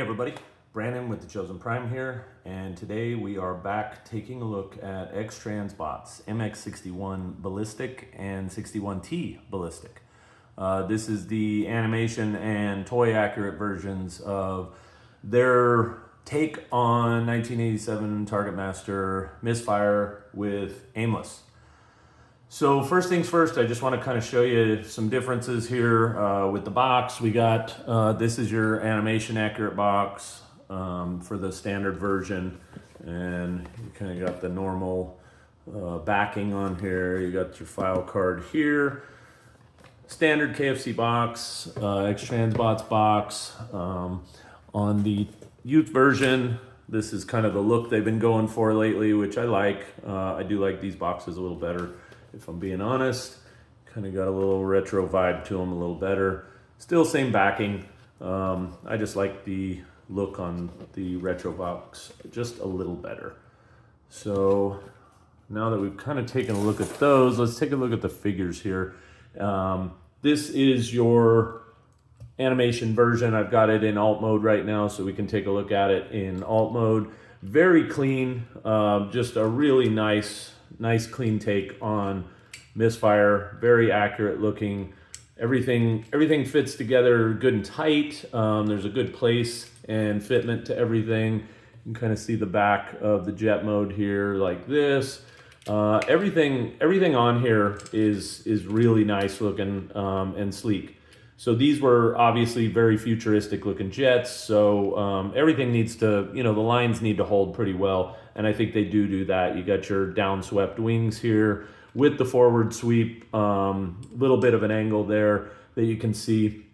everybody, Brandon with the Chosen Prime here, and today we are back taking a look at XTransbots MX61 Ballistic and 61T Ballistic. This is the animation and toy accurate versions of their take on 1987 Targetmaster misfire with Aimless. So first things first, I just want to kind of show you some differences here with the box. We got, this is your animation accurate box for the standard version. And you kind of got the normal backing on here. You got your file card here. Standard KFC box, XTransbots box. On the youth version, this is kind of the look they've been going for lately, which I like. I do like these boxes a little better. If I'm being honest, kind of got a little retro vibe to them, a little better. Still same backing. I just like the look on the retro box just a little better. So now that we've kind of taken a look at those, let's take a look at the figures here. This is your animation version. I've got it in alt mode right now, so we can take a look at it in alt mode. Very clean, just a really nice clean take on misfire, very accurate looking. Everything fits together good and tight. There's a good place and fitment to everything. You can kind of see the back of the jet mode here like this. Everything on here is really nice looking and sleek. So these were obviously very futuristic looking jets. So everything needs to, the lines need to hold pretty well. And I think they do that. You got your downswept wings here with the forward sweep, little bit of an angle there that you can see.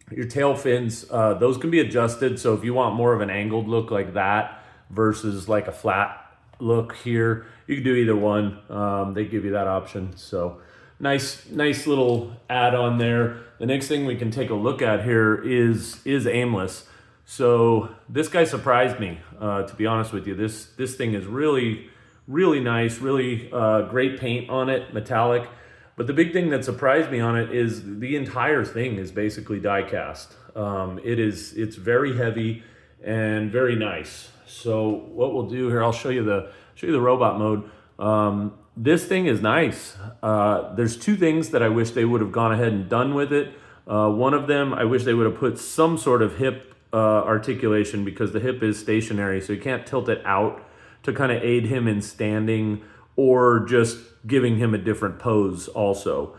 Your tail fins, those can be adjusted. So if you want more of an angled look like that versus like a flat look here, you can do either one. They give you that option. So nice little add-on there. The next thing we can take a look at here is Aimless. So this guy surprised me, to be honest with you. This thing is really nice, really great paint on it, metallic. But the big thing that surprised me on it is the entire thing is basically die cast. It's very heavy and very nice. So what we'll do here, I'll show you the robot mode. This thing is nice. There's two things that I wish they would have gone ahead and done with it. One of them, I wish they would have put some sort of hip articulation, because the hip is stationary, so you can't tilt it out to kind of aid him in standing or just giving him a different pose also.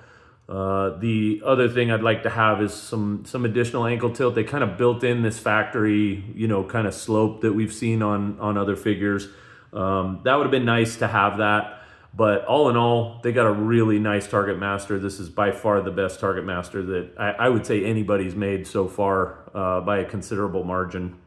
The other thing I'd like to have is some additional ankle tilt. They kind of built in this factory, kind of slope that we've seen on other figures. That would have been nice to have that. But all in all, they got a really nice Targetmaster. This is by far the best Targetmaster that I would say anybody's made so far, by a considerable margin.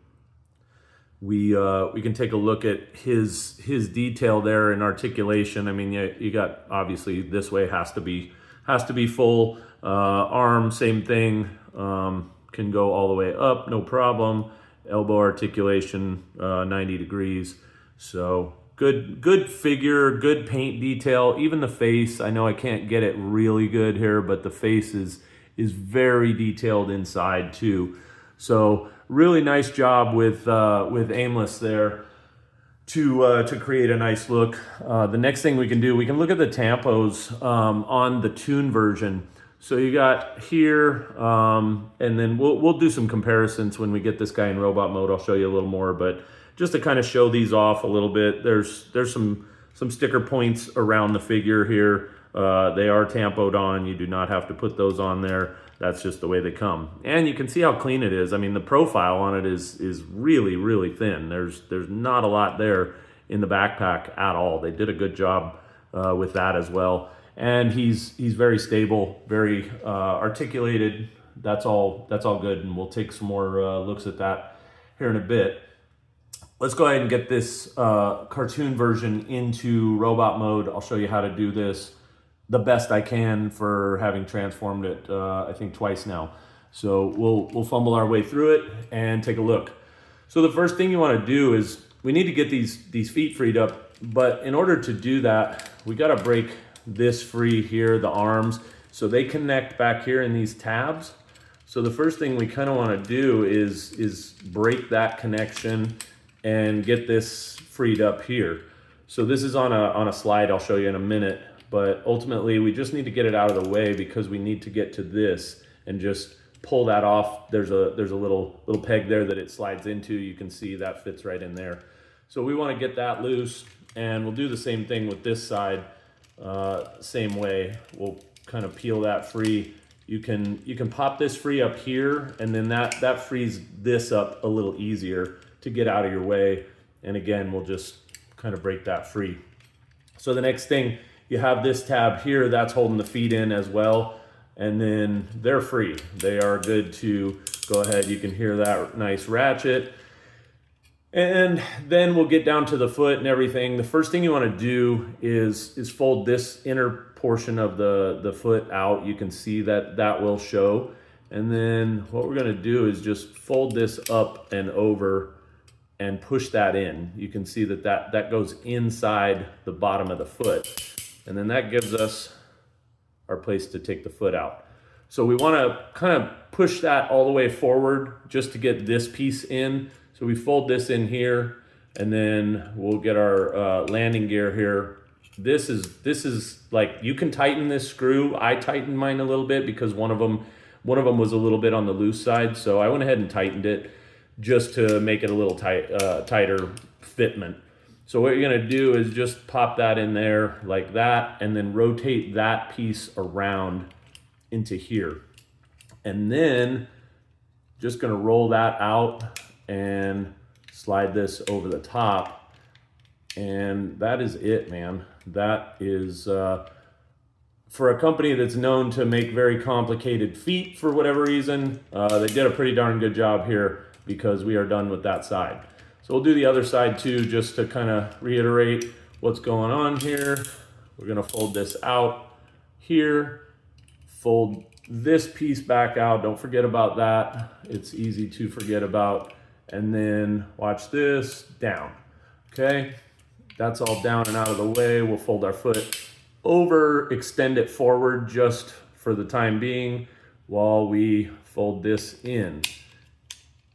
We can take a look at his detail there in articulation. I mean, you got, obviously this way has to be full. Arm, same thing, can go all the way up, no problem. Elbow articulation, 90 degrees. So good figure, good paint detail. Even the face, I know I can't get it really good here, but the face is very detailed inside too. So really nice job with Aimless there to create a nice look. The next thing we can do, we can look at the tampos on the Toon version. So you got here, and then we'll do some comparisons when we get this guy in robot mode. I'll show you a little more, but just to kind of show these off a little bit, there's some sticker points around the figure here. They are tampoed on. You do not have to put those on there. That's just the way they come. And you can see how clean it is. I mean, the profile on it is really thin. There's not a lot there in the backpack at all. They did a good job with that as well. And he's very stable, very articulated. That's all good. And we'll take some more looks at that here in a bit. Let's go ahead and get this cartoon version into robot mode. I'll show you how to do this the best I can for having transformed it, I think twice now. So we'll fumble our way through it and take a look. So the first thing you want to do is we need to get these feet freed up. But in order to do that, we got to break this free here, the arms. So they connect back here in these tabs. So the first thing we kind of want to do is break that connection and get this freed up here. So this is on a slide I'll show you in a minute, but ultimately we just need to get it out of the way because we need to get to this and just pull that off. There's a little peg there that it slides into. You can see that fits right in there. So we want to get that loose, and we'll do the same thing with this side. Same way, we'll kind of peel that free. You can pop this free up here, and then that frees this up a little easier to get out of your way. And again, we'll just kind of break that free. So the next thing, you have this tab here that's holding the feet in as well, and then they're free. They are good to go ahead. You can hear that nice ratchet. And then we'll get down to the foot and everything. The first thing you want to do is fold this inner portion of the foot out. You can see that will show. And then what we're going to do is just fold this up and over and push that in. You can see that goes inside the bottom of the foot. And then that gives us our place to take the foot out. So we want to kind of push that all the way forward just to get this piece in. So we fold this in here, and then we'll get our landing gear here. This is like, you can tighten this screw. I tightened mine a little bit because one of them was a little bit on the loose side. So I went ahead and tightened it just to make it a little tighter fitment. So what you're gonna do is just pop that in there like that, and then rotate that piece around into here. And then just gonna roll that out and slide this over the top. And that is it, man. That is, for a company that's known to make very complicated feet for whatever reason, they did a pretty darn good job here because we are done with that side. So we'll do the other side too, just to kind of reiterate what's going on here. We're gonna fold this out here, fold this piece back out. Don't forget about that. It's easy to forget about. And then watch this, down. Okay, that's all down and out of the way. We'll fold our foot over, extend it forward just for the time being while we fold this in.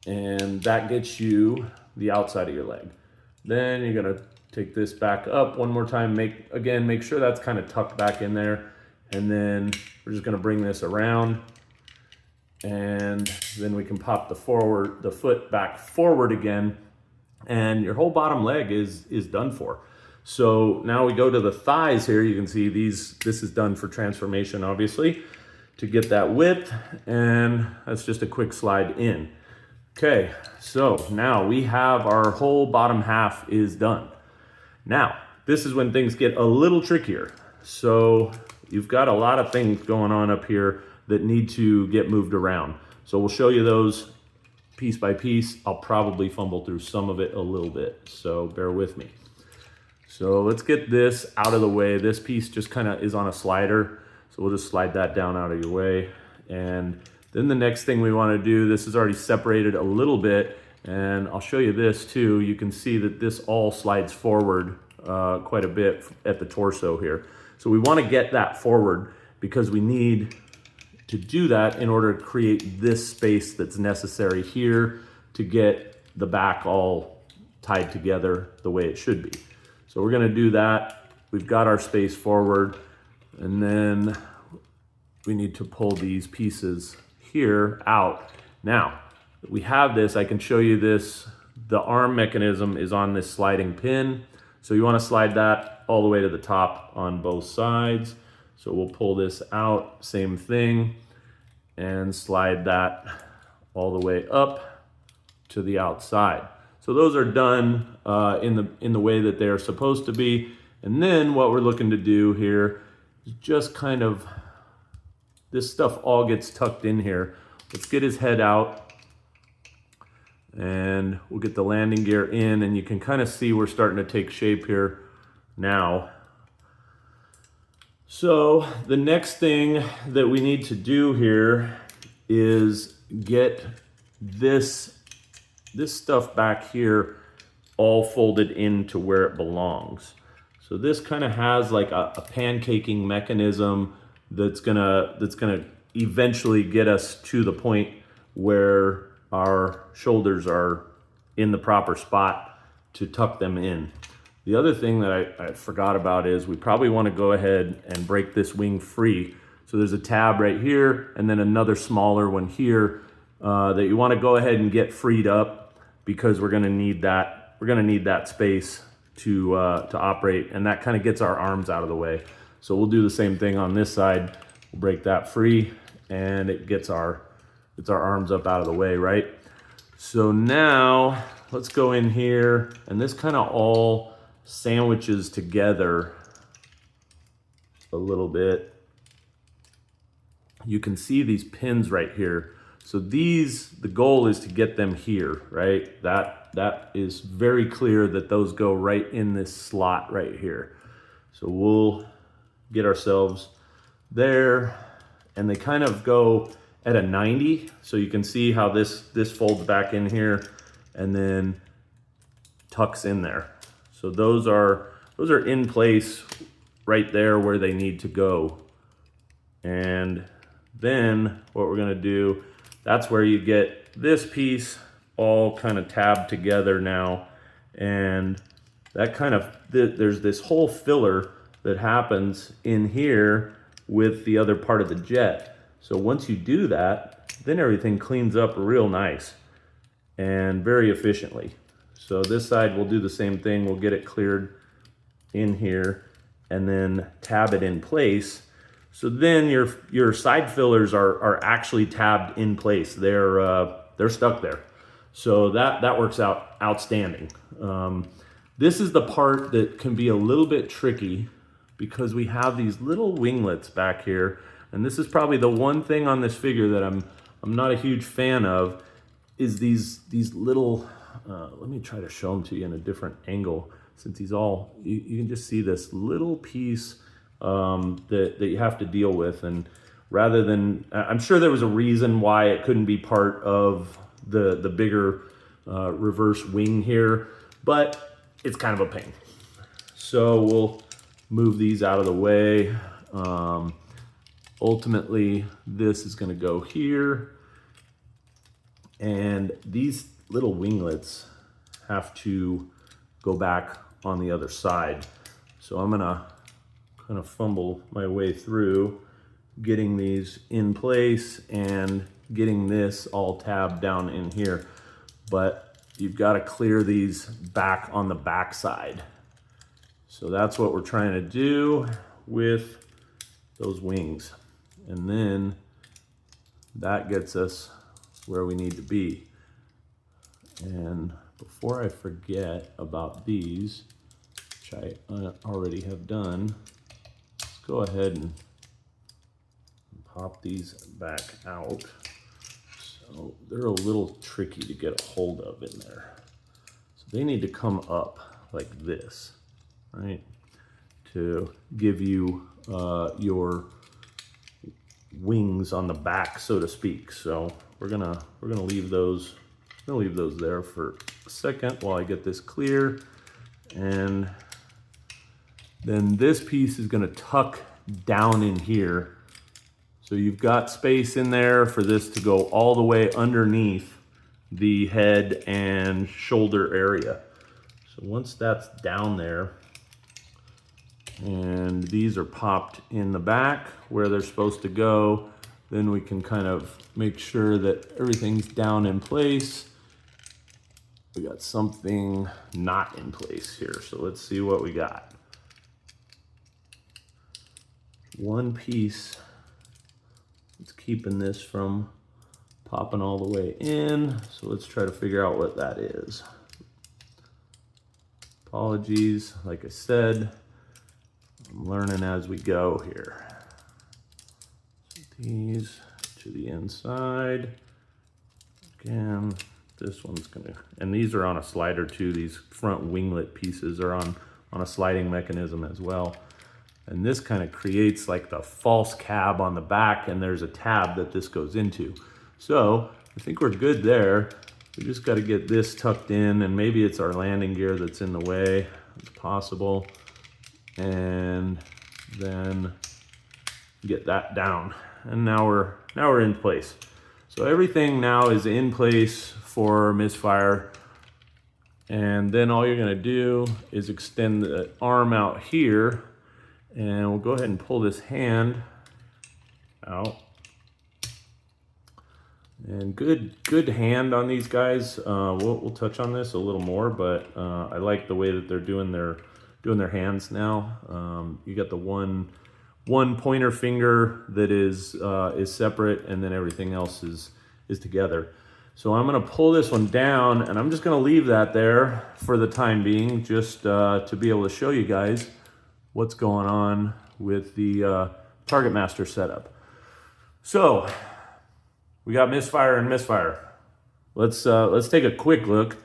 And that gets you the outside of your leg. Then you're gonna take this back up one more time. Make sure that's kind of tucked back in there. And then we're just gonna bring this around, and then we can pop the foot back forward again, and your whole bottom leg is done for. So now we go to the thighs here. You can see this is done for transformation, obviously, to get that width, and that's just a quick slide in. Okay, so now we have our whole bottom half is done. Now, this is when things get a little trickier. So you've got a lot of things going on up here that need to get moved around. So we'll show you those piece by piece. I'll probably fumble through some of it a little bit, so bear with me. So let's get this out of the way. This piece just kind of is on a slider, so we'll just slide that down out of your way. And then the next thing we want to do, this is already separated a little bit, and I'll show you this too. You can see that this all slides forward quite a bit at the torso here. So we want to get that forward because we need to do that in order to create this space that's necessary here to get the back all tied together the way it should be. So we're going to do that. We've got our space forward, and then we need to pull these pieces here out. Now we have this, I can show you this. The arm mechanism is on this sliding pin. So you want to slide that all the way to the top on both sides. So we'll pull this out, same thing, and slide that all the way up to the outside. So those are done in the way that they're supposed to be. And then what we're looking to do here is just kind of, this stuff all gets tucked in here. Let's get his head out, and we'll get the landing gear in, and you can kind of see we're starting to take shape here now. So the next thing that we need to do here is get this stuff back here all folded into where it belongs. So this kind of has like a pancaking mechanism that's gonna eventually get us to the point where our shoulders are in the proper spot to tuck them in. The other thing that I forgot about is we probably want to go ahead and break this wing free. So there's a tab right here and then another smaller one here that you want to go ahead and get freed up, because we're going to need that. We're going to need that space to operate, and that kind of gets our arms out of the way. So we'll do the same thing on this side. We'll break that free, and it gets our arms up out of the way, right? So now let's go in here, and this kind of all sandwiches together a little bit. You can see these pins right here. So these, the goal is to get them here, right? That is very clear that those go right in this slot right here. So we'll get ourselves there, and they kind of go at a 90. So you can see how this folds back in here and then tucks in there. So those are in place right there where they need to go. And then what we're gonna do, that's where you get this piece all kind of tabbed together now. And that kind of, there's this whole filler that happens in here with the other part of the jet. So once you do that, then everything cleans up real nice and very efficiently. So this side, we'll do the same thing. We'll get it cleared in here and then tab it in place. So then your side fillers are actually tabbed in place. They're stuck there. So that works out outstanding. This is the part that can be a little bit tricky because we have these little winglets back here. And this is probably the one thing on this figure that I'm not a huge fan of, is these little, let me try to show them to you in a different angle, since he's all, you can just see this little piece that you have to deal with. And rather than, I'm sure there was a reason why it couldn't be part of the bigger reverse wing here, but it's kind of a pain. So we'll move these out of the way. Ultimately, this is going to go here, and these little winglets have to go back on the other side. So I'm gonna kind of fumble my way through getting these in place and getting this all tabbed down in here. But you've got to clear these back on the back side. So that's what we're trying to do with those wings. And then that gets us where we need to be. And before I forget about these, which I already have done, let's go ahead and pop these back out. So they're a little tricky to get a hold of in there. So they need to come up like this, right? To give you your wings on the back, so to speak. So we're gonna leave those. I'm gonna leave those there for a second while I get this clear, and then this piece is gonna tuck down in here. So you've got space in there for this to go all the way underneath the head and shoulder area. So once that's down there, and these are popped in the back where they're supposed to go, then we can kind of make sure that everything's down in place. We got something not in place here, so let's see what we got. One piece that's keeping this from popping all the way in, so let's try to figure out what that is. Apologies, like I said, I'm learning as we go here. So these to the inside. Again, this one's gonna, and these are on a slider too. These front winglet pieces are on a sliding mechanism as well. And this kind of creates like the false cab on the back, and there's a tab that this goes into. So I think we're good there. We just got to get this tucked in, and maybe it's our landing gear that's in the way. It's possible. And then Get that down. And now we're in place. So everything now is in place for misfire. And then all you're gonna do is extend the arm out here, and we'll go ahead and pull this hand out. And good hand on these guys. We'll touch on this a little more, but I like the way that they're doing their hands now. You got the one pointer finger that is separate, and then everything else is together. So I'm gonna pull this one down, and I'm just gonna leave that there for the time being, just to be able to show you guys what's going on with the Targetmaster setup. So we got misfire and misfire. Let's take a quick look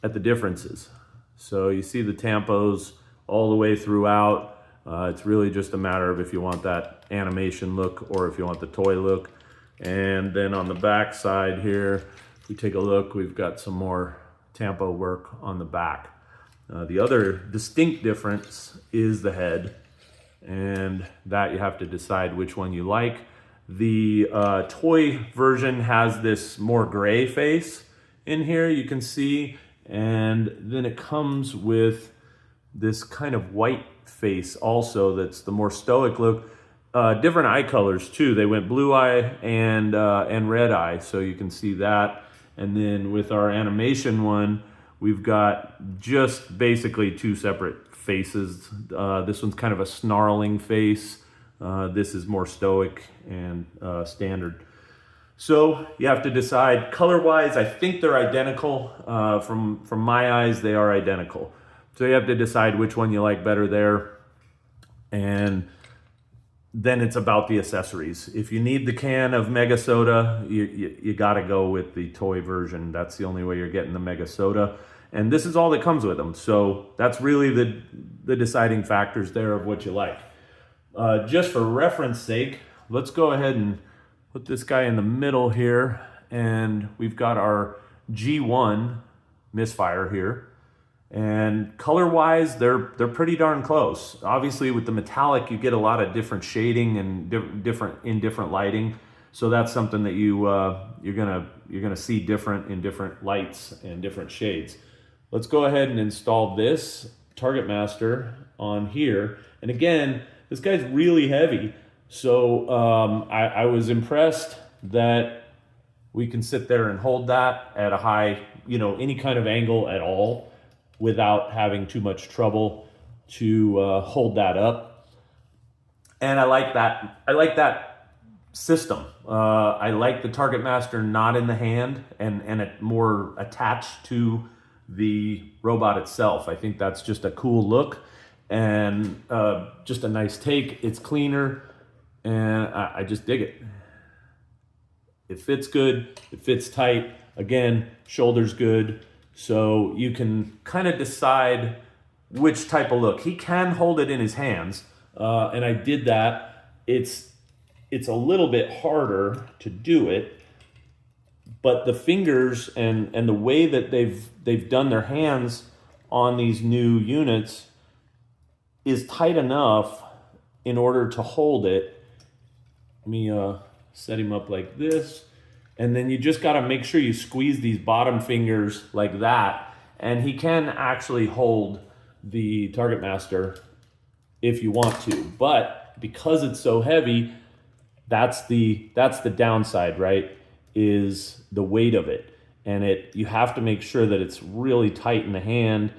at the differences. So you see the tampos all the way throughout. It's really just a matter of if you want that animation look or if you want the toy look. And then on the back side here, if we take a look, we've got some more tampo work on the back. The other distinct difference is the head, and that you have to decide which one you like. The toy version has this more gray face in here, you can see, and then it comes with this kind of white face also that's the more stoic look. Different eye colors too. They went blue eye and red eye, so you can see that. And then with our animation one, we've got just basically two separate faces. This one's kind of a snarling face. This is more stoic and standard. So you have to decide color-wise. I think they're identical. From my eyes, they are identical. So you have to decide which one you like better there. And then it's about the accessories. If you need the can of Mega Soda, you gotta go with the toy version. That's the only way you're getting the Mega Soda. And this is all that comes with them. So that's really the deciding factors there of what you like. Just for reference sake, let's go ahead and put this guy in the middle here. And we've got our G1 misfire here. And color-wise, they're pretty darn close. Obviously, with the metallic, you get a lot of different shading and different lighting. So that's something that you're gonna see different in different lights and different shades. Let's go ahead and install this Targetmaster on here. And again, this guy's really heavy. So I was impressed that we can sit there and hold that at a high, any kind of angle at all, without having too much trouble to hold that up. And I like that system. I like the Targetmaster not in the hand and it more attached to the robot itself. I think that's just a cool look and just a nice take. It's cleaner and I just dig it. It fits good, it fits tight. Again, shoulder's good. So you can kind of decide which type of look. He can hold it in his hands, and I did that. It's a little bit harder to do it, but the fingers and the way that they've done their hands on these new units is tight enough in order to hold it. Let me set him up like this. And then you just got to make sure you squeeze these bottom fingers like that. And he can actually hold the Targetmaster if you want to. But because it's so heavy, that's the downside, right? Is the weight of it. And you have to make sure that it's really tight in the hand.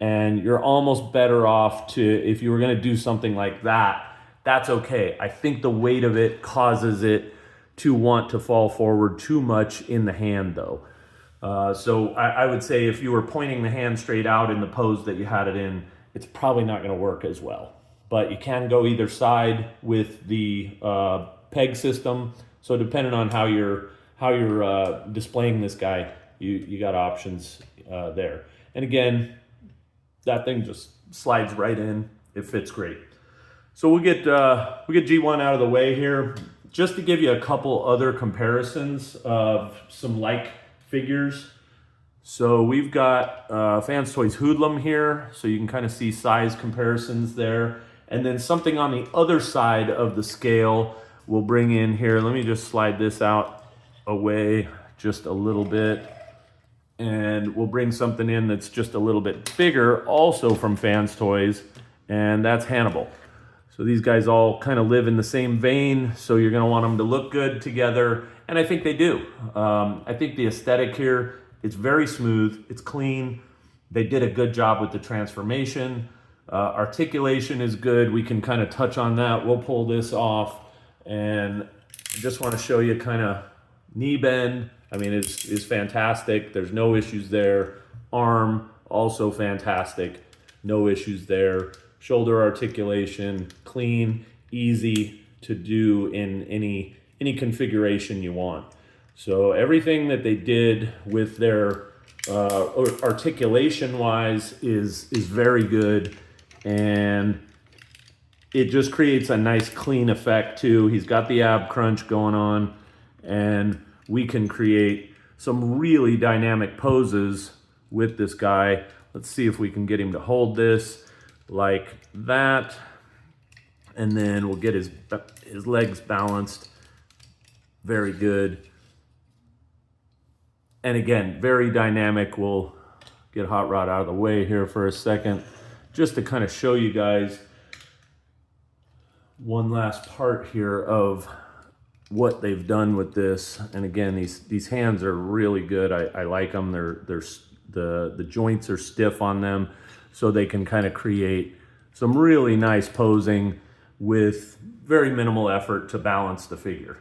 And you're almost better off if you were going to do something like that, that's okay. I think the weight of it causes it to want to fall forward too much in the hand though. So I would say if you were pointing the hand straight out in the pose that you had it in, it's probably not gonna work as well. But you can go either side with the peg system. So depending on how you're displaying this guy, you got options there. And again, that thing just slides right in. It fits great. So we get G1 out of the way here. Just to give you a couple other comparisons of some like figures. So we've got Fans Toys Hoodlum here, so you can kind of see size comparisons there. And then something on the other side of the scale we'll bring in here, let me just slide this out away just a little bit. And we'll bring something in that's just a little bit bigger, also from Fans Toys, and that's Hannibal. So these guys all kind of live in the same vein, so you're gonna want them to look good together, and I think they do. I think the aesthetic here, it's very smooth, it's clean. They did a good job with the transformation. Articulation is good. We can kind of touch on that. We'll pull this off, and I just want to show you kind of knee bend. I mean, it's fantastic. There's no issues there. Arm, also fantastic. No issues there. Shoulder articulation, clean, easy to do in any configuration you want. So everything that they did with their articulation-wise is very good, and it just creates a nice clean effect too. He's got the ab crunch going on, and we can create some really dynamic poses with this guy. Let's see if we can get him to hold this like that. And then we'll get his legs balanced. Very good. And again, very dynamic. We'll get Hot Rod out of the way here for a second, just to kind of show you guys one last part here of what they've done with this. And again, these hands are really good. I like them. The joints are stiff on them, so they can kind of create some really nice posing with very minimal effort to balance the figure.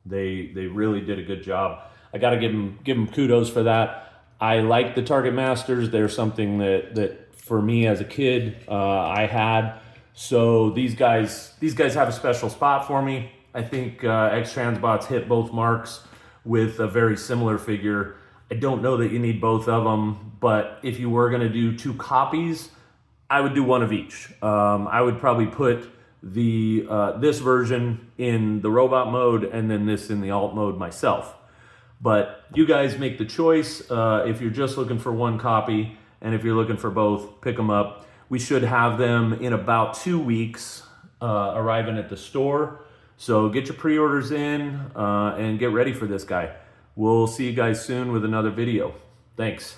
They really did a good job. I got to give them kudos for that. I like the Targetmasters. They're something that for me as a kid I had. So these guys have a special spot for me. I think XTransbots hit both marks with a very similar figure. I don't know that you need both of them, but if you were going to do two copies, I would do one of each. I would probably put this version in the robot mode and then this in the alt mode myself. But you guys make the choice. If you're just looking for one copy, and if you're looking for both, pick them up. We should have them in about 2 weeks arriving at the store. So get your pre-orders in and get ready for this guy. We'll see you guys soon with another video. Thanks.